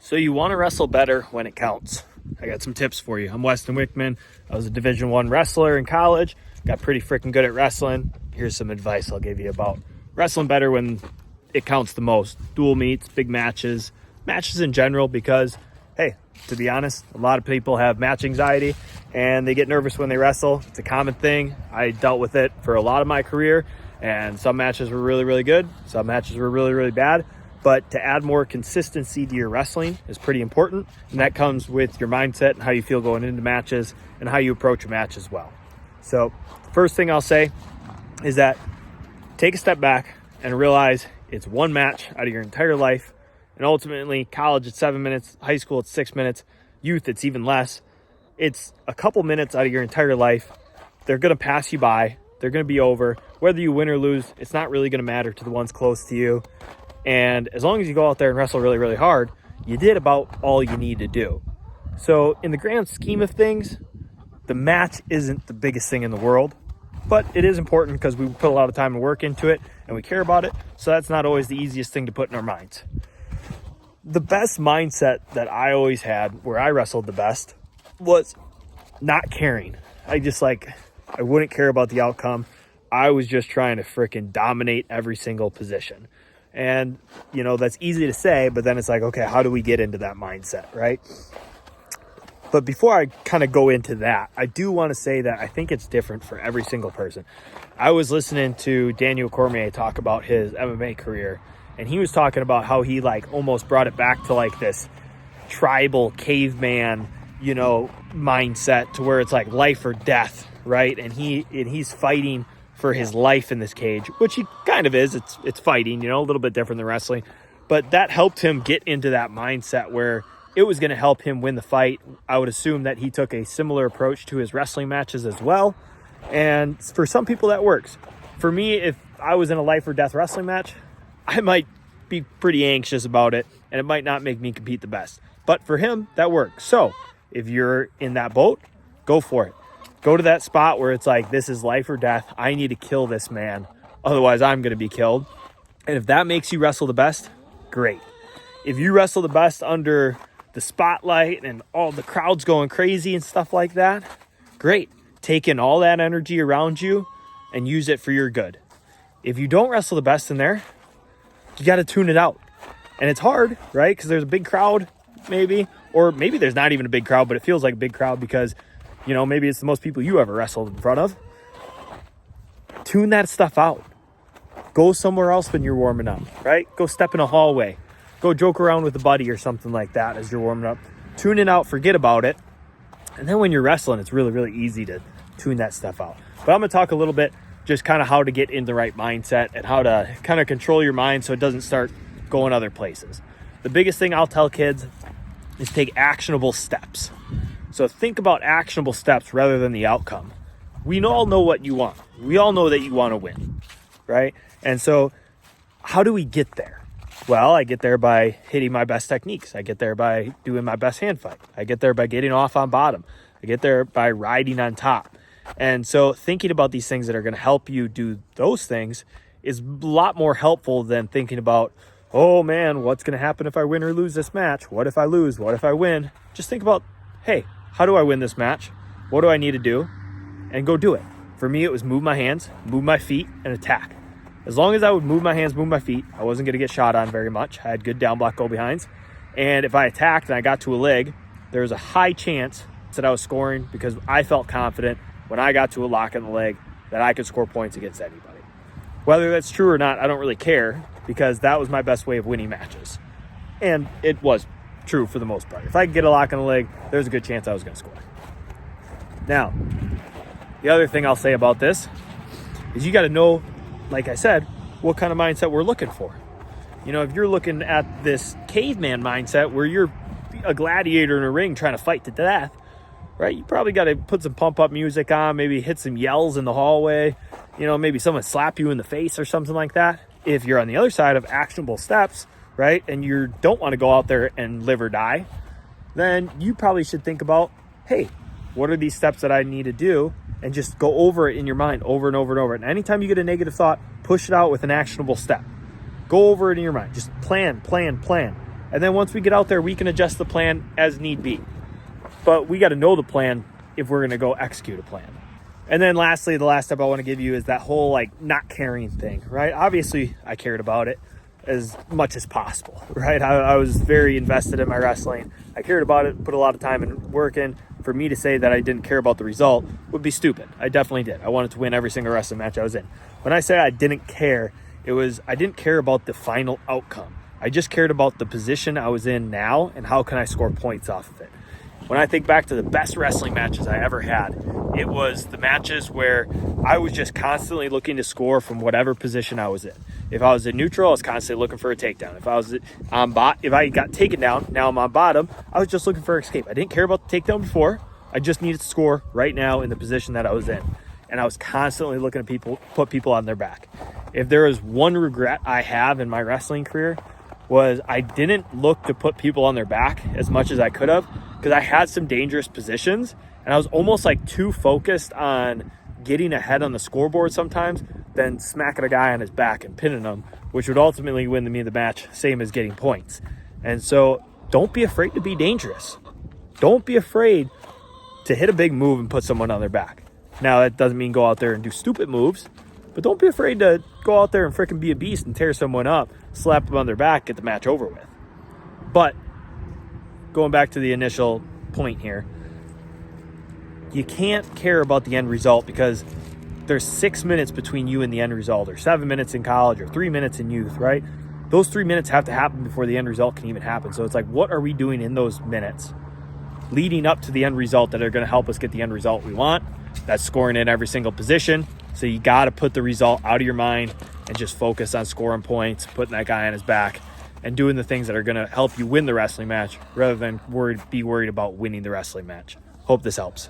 So you want to wrestle better when it counts. I got some tips for you. I'm Weston Wichman. I was a Division I wrestler in college. Got pretty freaking good at wrestling. Here's some advice I'll give you about wrestling better when it counts the most. Dual meets, big matches, matches in general, because, hey, to be honest, a lot of people have match anxiety and they get nervous when they wrestle. It's a common thing. I dealt with it for a lot of my career, and some matches were really, really good. Some matches were really, really bad. But to add more consistency to your wrestling is pretty important. And that comes with your mindset and how you feel going into matches and how you approach a match as well. So first thing I'll say is that take a step back and realize it's one match out of your entire life. And ultimately, college, it's 7 minutes. High school, it's 6 minutes. Youth, it's even less. It's a couple minutes out of your entire life. They're going to pass you by. They're going to be over. Whether you win or lose, it's not really going to matter to the ones close to you. And as long as you go out there and wrestle really, really hard, you did about all you need to do. So in the grand scheme of things, the match isn't the biggest thing in the world, but it is important because we put a lot of time and work into it and we care about it. So that's not always the easiest thing to put in our minds. The best mindset that I always had, where I wrestled the best, was not caring. I wouldn't care about the outcome. I was just trying to freaking dominate every single position. And, that's easy to say, but then it's like, okay, how do we get into that mindset, right? But before I kind of go into that, I do want to say that I think it's different for every single person. I was listening to Daniel Cormier talk about his MMA career, and he was talking about how he almost brought it back to this tribal caveman, mindset, to where it's like life or death, right? And he's fighting for his life in this cage, which he kind of is. It's fighting, a little bit different than wrestling, but that helped him get into that mindset where it was going to help him win the fight. I would assume that he took a similar approach to his wrestling matches as well. And for some people that works. For me, if I was in a life or death wrestling match, I might be pretty anxious about it and it might not make me compete the best, but for him that works. So if you're in that boat, go for it. Go to that spot where it's like, this is life or death. I need to kill this man. Otherwise, I'm going to be killed. And if that makes you wrestle the best, great. If you wrestle the best under the spotlight and all the crowd's going crazy and stuff like that, great. Take in all that energy around you and use it for your good. If you don't wrestle the best in there, you got to tune it out. And it's hard, right? Because there's a big crowd, maybe. Or maybe there's not even a big crowd, but it feels like a big crowd because maybe it's the most people you ever wrestled in front of. Tune that stuff out. Go somewhere else when you're warming up, right? Go step in a hallway. Go joke around with a buddy or something like that as you're warming up. Tune it out, forget about it. And then when you're wrestling, it's really, really easy to tune that stuff out. But I'm going to talk a little bit just kind of how to get in the right mindset and how to kind of control your mind so it doesn't start going other places. The biggest thing I'll tell kids is take actionable steps. So think about actionable steps rather than the outcome. We all know what you want. We all know that you want to win, right? And so how do we get there? Well, I get there by hitting my best techniques. I get there by doing my best hand fight. I get there by getting off on bottom. I get there by riding on top. And so thinking about these things that are going to help you do those things is a lot more helpful than thinking about, oh man, what's going to happen if I win or lose this match? What if I lose? What if I win? Just think about, hey, how do I win this match? What do I need to do? And go do it. For me, it was move my hands, move my feet, and attack. As long as I would move my hands, move my feet, I wasn't going to get shot on very much. I had good down block go behinds. And if I attacked and I got to a leg, there was a high chance that I was scoring because I felt confident when I got to a lock in the leg that I could score points against anybody. Whether that's true or not, I don't really care because that was my best way of winning matches. And it was true for the most part. If I could get a lock on the leg, there's a good chance I was going to score. Now, the other thing I'll say about this is you got to know, like I said, what kind of mindset we're looking for. If you're looking at this caveman mindset where you're a gladiator in a ring trying to fight to death, right? You probably got to put some pump up music on, maybe hit some yells in the hallway, maybe someone slap you in the face or something like that. If you're on the other side of actionable steps, right, and you don't want to go out there and live or die, then you probably should think about, hey, what are these steps that I need to do? And just go over it in your mind over and over and over. And anytime you get a negative thought, push it out with an actionable step. Go over it in your mind. Just plan. And then once we get out there, we can adjust the plan as need be. But we got to know the plan if we're going to go execute a plan. And then lastly, the last step I want to give you is that whole like not caring thing, right? Obviously, I cared about it as much as possible, right? I was very invested in my wrestling. I cared about it, put a lot of time and work in. For me to say that I didn't care about the result would be stupid. I definitely did. I wanted to win every single wrestling match I was in. When I say I didn't care, I didn't care about the final outcome. I just cared about the position I was in now and how can I score points off of it. When I think back to the best wrestling matches I ever had, it was the matches where I was just constantly looking to score from whatever position I was in. If I was in neutral, I was constantly looking for a takedown. If I got taken down, now I'm on bottom, I was just looking for escape. I didn't care about the takedown before. I just needed to score right now in the position that I was in. And I was constantly looking to put people on their back. If there was one regret I have in my wrestling career, was I didn't look to put people on their back as much as I could have, because I had some dangerous positions and I was almost like too focused on getting ahead on the scoreboard sometimes than smacking a guy on his back and pinning him, which would ultimately win me the match, same as getting points. And so don't be afraid to be dangerous. Don't be afraid to hit a big move and put someone on their back. Now, that doesn't mean go out there and do stupid moves, but don't be afraid to go out there and freaking be a beast and tear someone up, slap them on their back, get the match over with. But going back to the initial point here, you can't care about the end result because there's 6 minutes between you and the end result, or 7 minutes in college, or 3 minutes in youth, right? Those 3 minutes have to happen before the end result can even happen. So it's like, what are we doing in those minutes leading up to the end result that are going to help us get the end result we want? That's scoring in every single position. So you got to put the result out of your mind and just focus on scoring points, putting that guy on his back, and doing the things that are going to help you win the wrestling match rather than be worried about winning the wrestling match. Hope this helps.